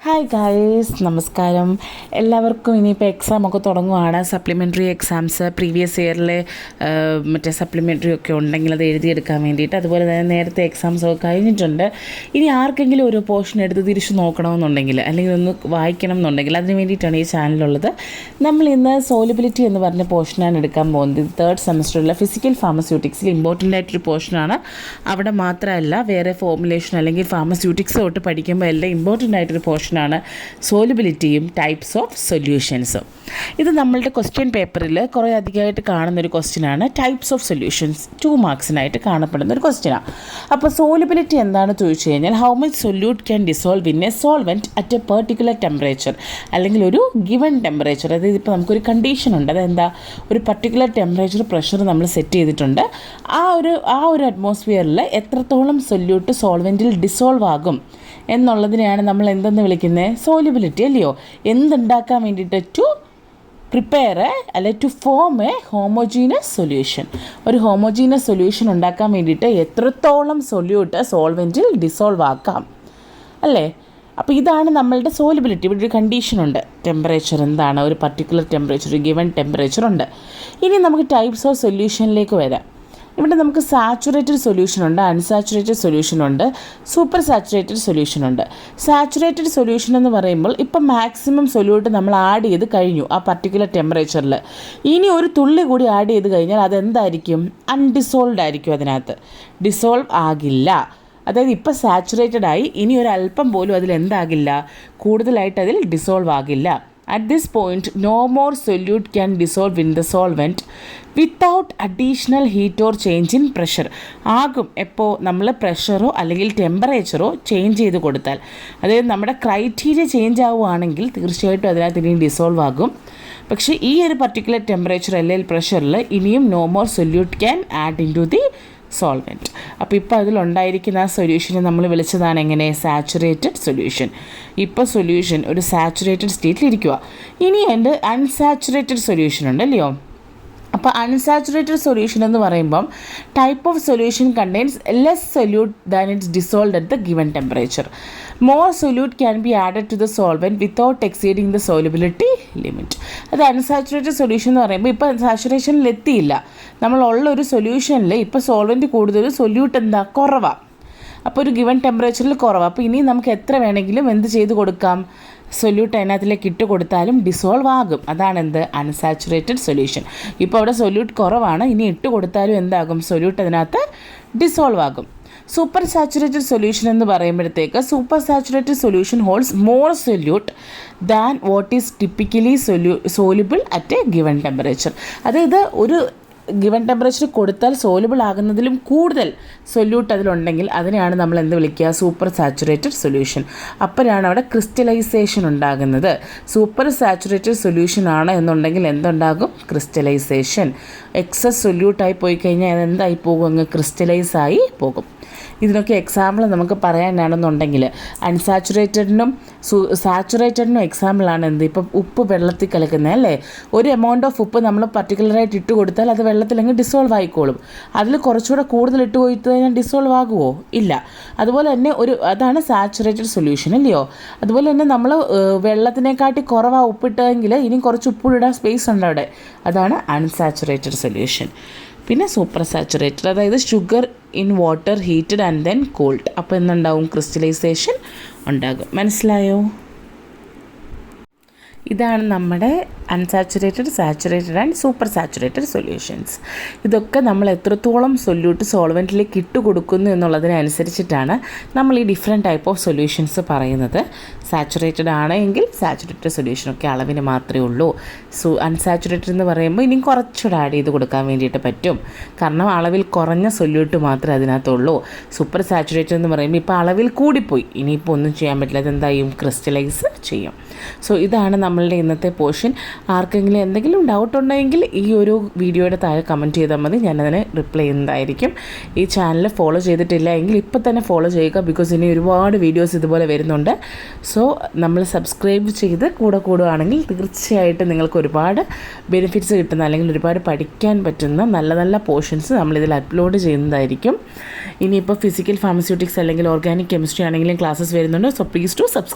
Hi guys, നമസ്കാരം. എല്ലാവർക്കും ഇനിയിപ്പോൾ എക്സാമൊക്കെ തുടങ്ങുവാണ്. സപ്ലിമെൻ്ററി എക്സാംസ് പ്രീവിയസ് ഇയറിലെ മറ്റേ സപ്ലിമെൻ്ററി ഒക്കെ ഉണ്ടെങ്കിൽ അത് എഴുതിയെടുക്കാൻ വേണ്ടിയിട്ട്, അതുപോലെ തന്നെ നേരത്തെ എക്സാംസൊക്കെ കഴിഞ്ഞിട്ടുണ്ട്. ഇനി ആർക്കെങ്കിലും ഒരു പോർഷൻ എടുത്ത് തിരിച്ച് നോക്കണമെന്നുണ്ടെങ്കിൽ അല്ലെങ്കിൽ ഒന്ന് വായിക്കണം എന്നുണ്ടെങ്കിൽ അതിന് വേണ്ടിയിട്ടാണ് ഈ ചാനലുള്ളത്. നമ്മൾ ഇന്ന് സോലിബിലിറ്റി എന്ന് പറഞ്ഞ പോർഷനാണ് എടുക്കാൻ പോകുന്നത്. തേർഡ് സെമസ്റ്ററിലെ ഫിസിക്കൽ ഫാർമസ്യൂട്ടിക്സിൽ ഇമ്പോർട്ടൻ്റ് ആയിട്ടൊരു പോർഷനാണ്. അവിടെ മാത്രമല്ല, വേറെ ഫോർമുലേഷൻ അല്ലെങ്കിൽ ഫാർമസ്യൂട്ടിക്സ് തൊട്ട് പഠിക്കുമ്പോൾ എല്ലാം ഇമ്പോർട്ടൻ്റ് ആയിട്ടൊരു പോർഷൻ സോലിബിലിറ്റിയും ടൈപ്സ് ഓഫ് സൊല്യൂഷൻസും. ഇത് നമ്മളുടെ ക്വസ്റ്റ്യൻ പേപ്പറിൽ കുറേ അധികമായിട്ട് കാണുന്നൊരു ക്വസ്റ്റ്യനാണ്. ടൈപ്സ് ഓഫ് സൊല്യൂഷൻസ് 2 മാർക്സിനായിട്ട് കാണപ്പെടുന്ന ഒരു ക്വസ്റ്റ്യനാണ്. അപ്പോൾ സോലിബിലിറ്റി എന്താണെന്ന് ചോദിച്ചു കഴിഞ്ഞാൽ, how much solute can dissolve in A solvent at A particular temperature, അല്ലെങ്കിൽ ഒരു ഗിവൺ ടെമ്പറേച്ചർ. അതായത് ഇപ്പോൾ നമുക്കൊരു കണ്ടീഷൻ ഉണ്ട്, അതെന്താ, ഒരു പർട്ടിക്കുലർ ടെമ്പറേച്ചർ പ്രഷർ നമ്മൾ സെറ്റ് ചെയ്തിട്ടുണ്ട്. ആ ഒരു അറ്റ്മോസ്ഫിയറിൽ എത്രത്തോളം സൊല്യൂട്ട് സോൾവെൻറ്റിൽ ഡിസോൾവ് ആകും എന്നുള്ളതിനെയാണ് നമ്മൾ എന്തെന്ന് വിളിക്കുന്നത്, സോലിബിലിറ്റി, അല്ലയോ? എന്തുണ്ടാക്കാൻ വേണ്ടിയിട്ട്, ടു പ്രിപ്പയർ അല്ലെ to form a homogeneous solution. ഒരു ഹോമോജീനസ് സൊല്യൂഷൻ ഉണ്ടാക്കാൻ വേണ്ടിയിട്ട് എത്രത്തോളം സൊല്യൂട്ട് സോൾവെൻറ്റിൽ ഡിസോൾവ് ആക്കാം, അല്ലേ? അപ്പോൾ ഇതാണ് നമ്മളുടെ സോലിബിലിറ്റി. ഇവിടെ ഒരു കണ്ടീഷനുണ്ട്, ടെമ്പറേച്ചർ എന്താണ്, ഒരു പർട്ടിക്കുലർ ടെമ്പറേച്ചർ, ഒരു ഗിവൺ ടെമ്പറേച്ചർ ഉണ്ട്. ഇനി നമുക്ക് ടൈപ്സ് ഓഫ് സൊല്യൂഷനിലേക്ക് വരാം. ഇവിടെ നമുക്ക് സാച്ചുറേറ്റഡ് സൊല്യൂഷനുണ്ട്, അൺസാച്ചുറേറ്റഡ് സൊല്യൂഷനുണ്ട്, സൂപ്പർ സാച്ചുറേറ്റഡ് സൊല്യൂഷനുണ്ട്. സാച്ചുറേറ്റഡ് സൊല്യൂഷൻ എന്ന് പറയുമ്പോൾ ഇപ്പം മാക്സിമം സൊല്യൂട്ട് നമ്മൾ ആഡ് ചെയ്ത് കഴിഞ്ഞു ആ പർട്ടിക്കുലർ ടെമ്പറേച്ചറിൽ. ഇനി ഒരു തുള്ളി കൂടി ആഡ് ചെയ്ത് കഴിഞ്ഞാൽ അതെന്തായിരിക്കും, അൺഡിസോൾവ്ഡ് ആയിരിക്കും, അതിനകത്ത് ഡിസോൾവ് ആകില്ല. അതായത് ഇപ്പോൾ സാച്ചുറേറ്റഡ് ആയി, ഇനി ഒരു അല്പം പോലും അതിലെന്താകില്ല, കൂടുതലായിട്ട് അതിൽ ഡിസോൾവ് ആകില്ല. At this point, no more solute can dissolve in the solvent without additional heat or change in pressure. ആകും എപ്പോൾ നമ്മൾ പ്രഷറോ അല്ലെങ്കിൽ ടെമ്പറേച്ചറോ ചേഞ്ച് ചെയ്ത് കൊടുത്താൽ. അതായത് നമ്മുടെ ക്രൈറ്റീരിയ ചേഞ്ച് ആവുകയാണെങ്കിൽ തീർച്ചയായിട്ടും അതിനകത്ത് ഇനിയും ഡിസോൾവ് ആകും. പക്ഷേ ഈ ഒരു പർട്ടിക്കുലർ ടെമ്പറേച്ചർ അല്ലെങ്കിൽ പ്രഷറിൽ ഇനിയും no more solute can add in to the solvent. അപ്പോൾ ഇപ്പോൾ അതിലുണ്ടായിരിക്കുന്ന ആ സൊല്യൂഷനെ നമ്മൾ വിളിച്ചതാണ് എങ്ങനെ, സാച്ചുറേറ്റഡ് സൊല്യൂഷൻ. ഇപ്പോൾ സൊല്യൂഷൻ ഒരു സാച്ചുറേറ്റഡ് സ്റ്റേറ്റിലിരിക്കുക. ഇനി എൻ്റെ അൺസാച്ചുറേറ്റഡ് സൊല്യൂഷൻ ഉണ്ട്, അല്ലയോ? അപ്പോൾ അൺസാച്ചുറേറ്റഡ് സൊല്യൂഷൻ എന്ന് പറയുമ്പം type of solution contains less solute than its dissolved at the given temperature. More solute can be added to the solvent without exceeding the solubility limit. അത് unsaturated solution എന്ന് പറയുമ്പോൾ ഇപ്പോൾ സാച്ചുറേഷനിൽ എത്തിയില്ല, നമ്മളുള്ള ഒരു സൊല്യൂഷനിൽ ഇപ്പോൾ സോൾവെൻറ്റ് കൂടുതൽ, സൊല്യൂട്ട് എന്താ, കുറവാണ്. അപ്പോൾ ഒരു ഗിവൺ ടെമ്പറേച്ചറിൽ കുറവാണ്. അപ്പോൾ ഇനി നമുക്ക് എത്ര വേണമെങ്കിലും എന്ത് ചെയ്ത് കൊടുക്കാം, സൊല്യൂട്ട് അതിനകത്തിലേക്ക് ഇട്ട് കൊടുത്താലും ഡിസോൾവ് ആകും. അതാണ് എന്ത്, അൺസാച്ചുറേറ്റഡ് സൊല്യൂഷൻ. ഇപ്പോൾ അവിടെ സൊല്യൂട്ട് കുറവാണ്, ഇനി ഇട്ട് കൊടുത്താലും എന്താകും, സൊല്യൂട്ട് അതിനകത്ത് ഡിസോൾവ് ആകും. സൂപ്പർ സാച്ചുറേറ്റഡ് സൊല്യൂഷൻ എന്ന് പറയുമ്പോഴത്തേക്ക്, super saturated solution holds more solute than what is typically soluble at A given temperature. അതായത് ഒരു ഗിവൺ ടെമ്പറേച്ചർ കൊടുത്താൽ സോലിബിൾ ആകുന്നതിലും കൂടുതൽ സൊല്യൂട്ട് അതിലുണ്ടെങ്കിൽ അതിനെയാണ് നമ്മൾ എന്ത് വിളിക്കുക, സൂപ്പർ സാച്ചുറേറ്റഡ് സൊല്യൂഷൻ. അപ്പോഴാണ് അവിടെ ക്രിസ്റ്റലൈസേഷൻ ഉണ്ടാകുന്നത്. സൂപ്പർ സാച്ചുറേറ്റഡ് സൊല്യൂഷൻ ആണ് എന്നുണ്ടെങ്കിൽ എന്തുണ്ടാകും, ക്രിസ്റ്റലൈസേഷൻ. എക്സസ് സൊല്യൂട്ടായി പോയി കഴിഞ്ഞാൽ അതെന്തായി പോകും, അങ്ങ് ക്രിസ്റ്റലൈസ് ആയി പോകും. ഇതിനൊക്കെ എക്സാമ്പിൾ നമുക്ക് പറയാനാണെന്നുണ്ടെങ്കിൽ അൺസാച്ചുറേറ്റഡിനും സാച്ചുറേറ്റഡിനും എക്സാമ്പിളാണ് എന്ത്, ഇപ്പം ഉപ്പ് വെള്ളത്തിൽ കലക്കുന്നത്, അല്ലേ? ഒരു എമൗണ്ട് ഓഫ് ഉപ്പ് നമ്മൾ പർട്ടിക്കുലറായിട്ട് ഇട്ട് കൊടുത്താൽ അത് വെള്ളത്തിലങ്ങ് ഡിസോൾവ് ആയിക്കോളും. അതിൽ കുറച്ചുകൂടെ കൂടുതൽ ഇട്ട് കൊടുത്തു കഴിഞ്ഞാൽ ഡിസോൾവ് ആകുമോ, ഇല്ല. അതുപോലെ തന്നെ അതാണ് സാച്ചുറേറ്റഡ് സൊല്യൂഷൻ, അല്ലയോ? അതുപോലെ തന്നെ നമ്മൾ വെള്ളത്തിനെക്കാട്ടി കുറവാണ് ഉപ്പിട്ടതെങ്കിൽ ഇനി കുറച്ച് ഉപ്പിടാൻ സ്പേസ് ഉണ്ട് അവിടെ, അതാണ് അൺസാച്ചുറേറ്റഡ് സൊല്യൂഷൻ. പിന്നെ സൂപ്പർ സാച്ചുറേറ്റഡ്, അതായത് sugar in water heated and then cold. അപ്പോൾ എന്തുണ്ടാവും, ക്രിസ്റ്റലൈസേഷൻ ഉണ്ടാകും. മനസ്സിലായോ? ഇതാണ് നമ്മുടെ unsaturated, saturated and super saturated solutions. ഇതൊക്കെ നമ്മൾ എത്രത്തോളം സൊല്യൂട്ട് സോൾവെൻറ്റിലേക്ക് ഇട്ട് കൊടുക്കുന്നു എന്നുള്ളതിനനുസരിച്ചിട്ടാണ് നമ്മൾ ഈ ഡിഫറെൻറ്റ് ടൈപ്പ് ഓഫ് സൊല്യൂഷൻസ് പറയുന്നത്. സാച്ചുറേറ്റഡ് ആണെങ്കിൽ സാച്ചുറേറ്റഡ് സൊല്യൂഷനൊക്കെ അളവിന് മാത്രമേ ഉള്ളൂ. അൺസാച്ചുറേറ്റഡ് എന്ന് പറയുമ്പോൾ ഇനിയും കുറച്ചുകൂടെ ആഡ് ചെയ്ത് കൊടുക്കാൻ വേണ്ടിയിട്ട് പറ്റും, കാരണം അളവിൽ കുറഞ്ഞ സൊല്യൂട്ട് മാത്രമേ അതിനകത്തുള്ളൂ. സൂപ്പർ സാച്ചുറേറ്റഡ് എന്ന് പറയുമ്പോൾ ഇപ്പോൾ അളവിൽ കൂടിപ്പോയി, ഇനിയിപ്പോൾ ഒന്നും ചെയ്യാൻ പറ്റില്ല, അതെന്തായും, ക്രിസ്റ്റലൈസ് ചെയ്യും. സോ ഇതാണ് നമ്മളുടെ ഇന്നത്തെ പോർഷൻ. ആർക്കെങ്കിലും എന്തെങ്കിലും ഡൗട്ട് ഉണ്ടെങ്കിൽ ഈ ഒരു വീഡിയോയുടെ താഴെ കമൻറ്റ് ചെയ്താൽ മതി, ഞാനതിന് റിപ്ലൈ ചെയ്യുന്നതായിരിക്കും. ഈ ചാനൽ ഫോളോ ചെയ്തിട്ടില്ല എങ്കിൽ ഇപ്പോൾ തന്നെ ഫോളോ ചെയ്യുക, ബിക്കോസ് ഇനി ഒരുപാട് വീഡിയോസ് ഇതുപോലെ വരുന്നുണ്ട്. സോ നമ്മൾ സബ്സ്ക്രൈബ് ചെയ്ത് കൂടുകയാണെങ്കിൽ തീർച്ചയായിട്ടും നിങ്ങൾക്ക് ഒരുപാട് ബെനിഫിറ്റ്സ് കിട്ടുന്ന അല്ലെങ്കിൽ ഒരുപാട് പഠിക്കാൻ പറ്റുന്ന നല്ല നല്ല പോർഷൻസ് നമ്മളിതിൽ അപ്ലോഡ് ചെയ്യുന്നതായിരിക്കും. ഇനിയിപ്പോൾ ഫിസിക്കൽ ഫാർമസ്യൂട്ടിക്സ് അല്ലെങ്കിൽ ഓർഗാനിക് കെമിസ്ട്രി ആണെങ്കിലും ക്ലാസ്സസ് വരുന്നുണ്ട്. So please to subscribe.